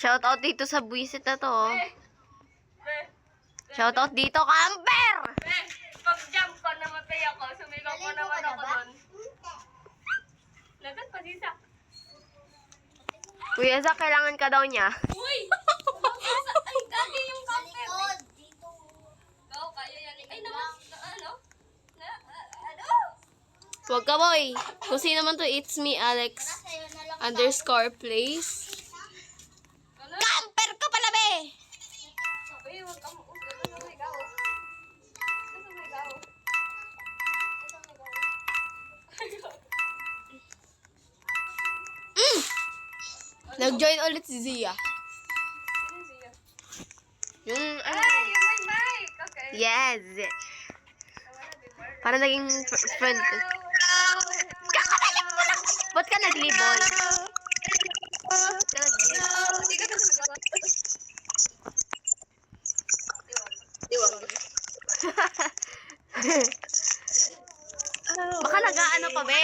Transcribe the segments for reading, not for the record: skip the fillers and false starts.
Shout out dito sa buwisit na to. Shout out dito, Camper! Pag-jump ko, namatay ako. Sumigaw ko naman ako doon. Lagat pa si Zach. Kuya Zach, kailangan ka daw niya. Uy! Ay, gagi yung camper. Go, kaya yan. Ay, naman. Ano? Huwag ka, boy. Kung sino man to, it's me, Alex. _plays. Camper ka pala, be! Uy, huwag ka mo. Sumigaw. Sumigaw. Nag-join ulit si Zia. Sino siya? Yung, Ay, yung may mic. Okay. yes. Para naging friend ko. Kakalalim mo lang! Ba't ka naglibol? Hindi ka sumigaw. Diwang. Baka nag-ano pa, be?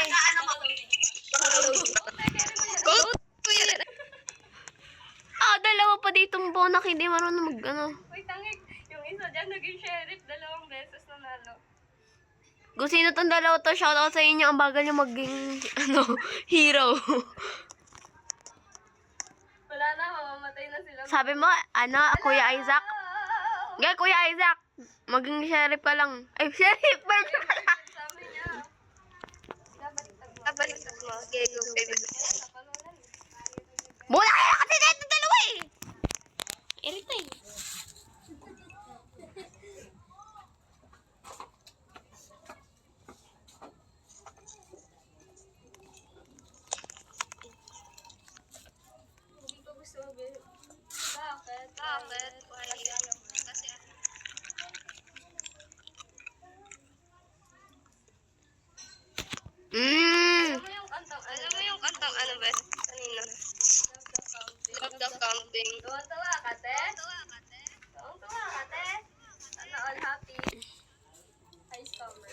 Dalawa pa ditong bonak, hindi marunong mag-ano. Uy, tangik. Yung isa dyan naging sheriff 2 beses nanalo. Kung sino tong dalawa to, shoutout sa inyo. Ang bagal nyo maging, hero. Wala na, mamamatay na sila. Sabi mo, Kuya Isaac? Gaya, Kuya Isaac, maging sheriff ka lang. Ay, sheriff ba? Sabi niya. Kabaliktad mo. Okay, go, baby. Mula kayo kasi dito dalawa eh! Irita eh. Hindi ko gusto mag- Bakit? Bakit? Why? Kasi Alam mo yung kantang ano ba? Kanina. Love the counting. Tuwa-tuwa ka, te? Tuwa-tuwa ka, te? Ano, all happy? Ice cover.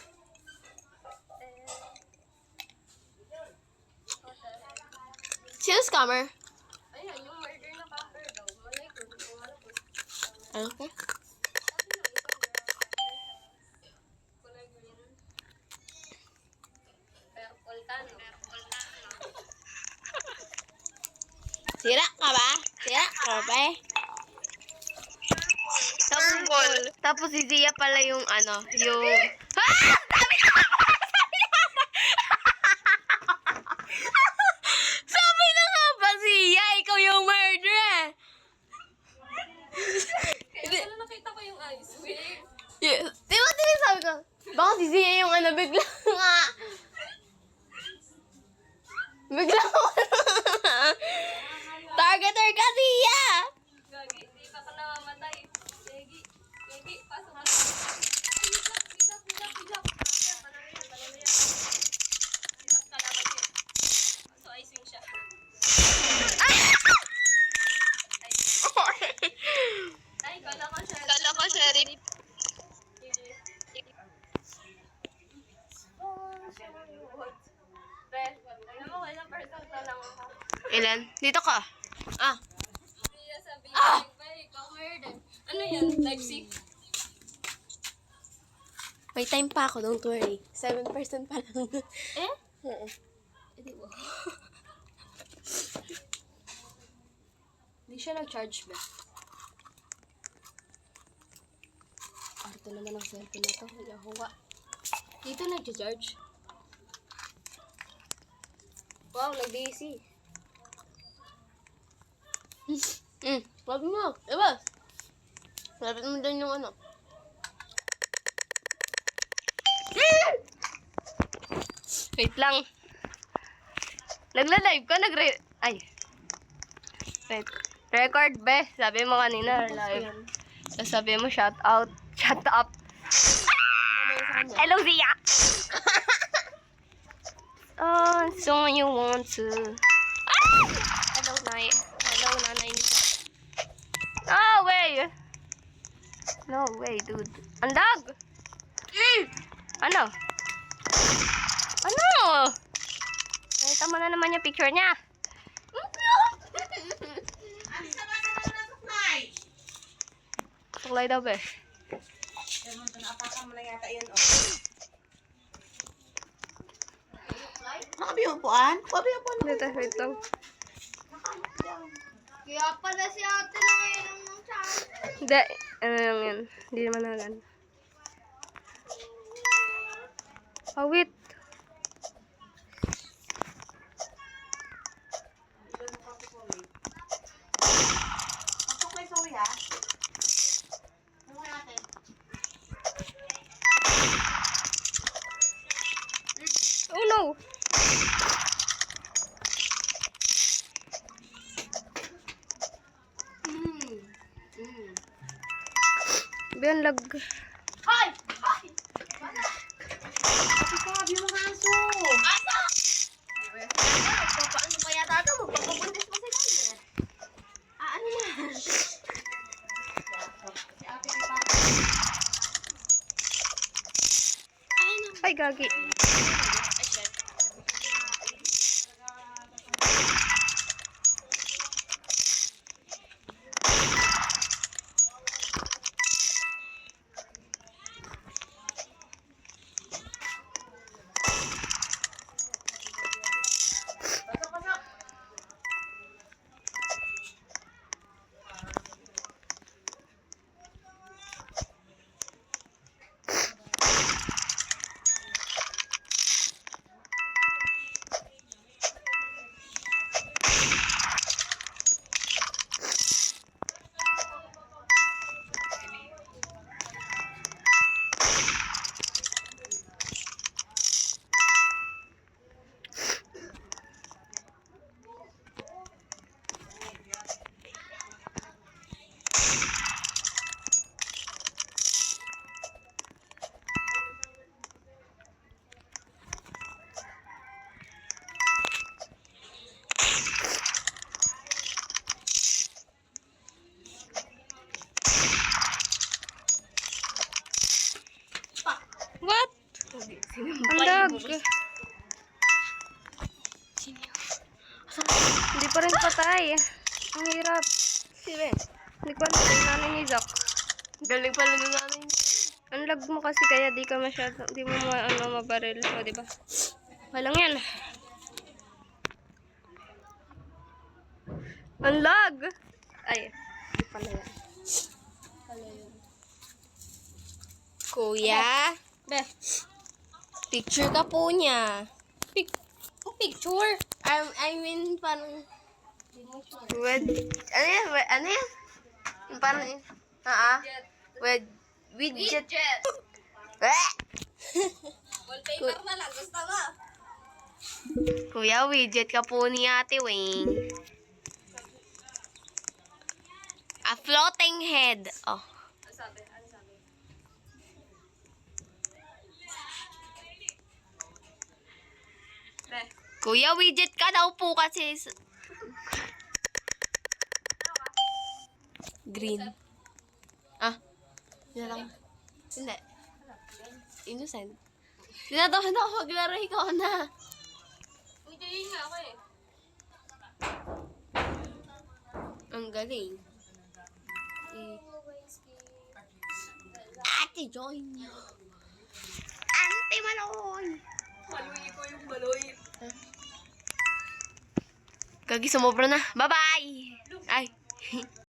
Sino scammer? Ayun, yung murder na cover daw. Malay ko, hindi ko alam kung Ano ka? kulay green. Purple tano. Sira ka ba? Sira ka ba eh? Tapos si Zia pala yung yung... Ah! Sabi na nga! Sabi na nga ba, Zia? Ikaw yung murderer! Kaya pala nakita ko yung ice wig. Yeah. Di ba sabi ko? Baka si Zia yung bigla nga. Bigla ko. Targeter ka, Zia! Gagi, di pa ka namamatay. Gagi, pasok ka. Ay, hijab. Panalo yan. Hijab ka naman yan. So, icing siya. Ay, kala ko siya. Kala ko, sheriff. Pre, alam mo, ilang person na lang ako. Ilan? Dito ka. Ah. Kaya sabi niya, ikaw murder. Ano yan? Type C? May time pa ako, don't worry. 7% pa lang. Eh? Oo. Hindi mo. Hindi siya nag-charge ba? Ito naman ang cellphone na to. Yahuwa. Dito nag-charge. Wow, nag-DC. Sabi mo. Diba? Sabi mo din yung Wait lang. Nagla-live ka? Ay. Wait. Record, be. Sabi mo kanina, live. So, sabi mo, shout out. Shut up. Hello, Zia! So you want to... Hello, Nay. Hello, Nanay Nita. No way! No way, dude. Ang lag! Ano? Ano? Nakita mo na naman yung picture niya. Suklay daw, be. Napakan mo na yata yan, oh. Nakabiyupuan? Nakabiyupuan na. Dito, wait lang. Kaya pala si ate na ngayon ng channel. Hindi, ano lang yan. Hindi naman nagan. Oh, wait. Pasok kay Zoe, ha? Ano nga natin? Oh, no. Be, ang lag. Hoy! Hoy! Kasi sabi yung mga aso. Asa! Paano pa yata ito? Magpapabuntis pa sila. Ano na? Si ate yung pa. Ay, gagi. Pasok, pasok. What? Ang lag. Hindi pa rin patay. Ang hirap. Sino? Hindi ko alam yung nanay ni Zach. Galing pala na namin. Ang lag mo kasi kaya di ka masyado, di mo mabaril. O, diba? Walang yan. Ang lag! Ay, di pala yan. Kuya, Be, picture ka po niya. Picture? I mean, parang... ano yan? Ano yan? Yung parang, widget. Wallpaper na lang, gusto mo? Kuya, widget ka po ni Ate Wing. A floating head. Oh. Ano sabi? Ano sabi? Kuya, widget ka daw po kasi. Green. Ah. Yan lang. Hindi. Innocent. Sinatawa na ako maglaro, ikaw na. Hindi nga ako eh. Ang galing. Ate, join nyo. Ante Maloy. Maluyi ko yung baloy. Gagi, sumobra na. Bye-bye! Ay.